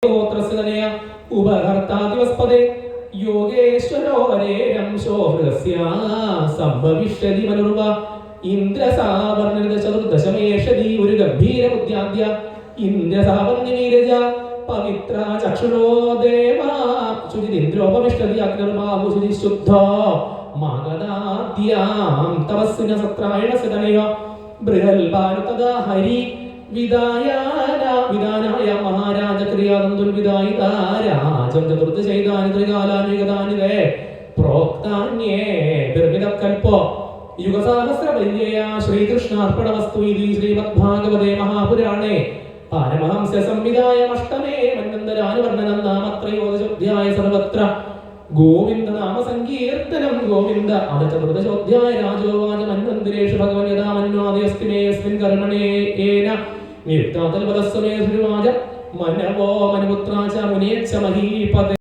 ഗോത്രസ്യതനയ ഉപഹർത്താദിവസ്പദേ യോഗേശ്വരോ ഹരേരംശോ ഹൃസ്യ സംഭവിഷ്യതി മനുർവ ഇന്ദ്രസാവർണിത ചതുർദശമേഷതി ഒരു ഗംഭീര ബുദ്ധ്യാദ്യ ഇന്ദ്രസാവർണിനീരജ പവിത്ര ചക്ഷുരോ ദേവാ ശുചിരിന്ദ്രോപവിഷ്ടതി അഗ്നിർമാഹുശുചി ശുദ്ധോ മഗധാദ്യാം തപസ്സിന സത്രായണ സതനയ ബൃഹൽഭാനുതദാ ഹരി വിദാനായ മഹാരാജ ക്രിയാതന്തുൽ വിദായിത രാജം ചതുർദശൈതാനി ത്രികാലാനുഗതാനി തേ പ്രോക്താന്യേ നിർമ്മിതകൽപോ യുഗസഹസ്രപര്യയ ശ്രീകൃഷ്ണാർപ്പണമസ്തു ഇതി ശ്രീമദ്ഭാഗവതേ മഹാപുരാണേ പാരമഹംസ്യ സംവിധായമഷ്ടമേ മന്വന്തരാനുവർണ്ണനം നാമത്രയോദശോധ്യായ സർവത്ര ഗോവിന്ദ നാമ സങ്കീർത്തനം ഗോവിന്ദ അത ചതുർദശോധ്യായ രാജോവാച മന്വന്തിരേഷു ഭഗവൻ യഥാ മന്വാദി അസ്തി മേ യസ്മിൻ കർമ്മണേ ഏന നിയുക്താതൽപദസ്വമേ ശ്രീവാച മനവോ മനുപുത്രാച മുനേച്ഛ മഹീപദേ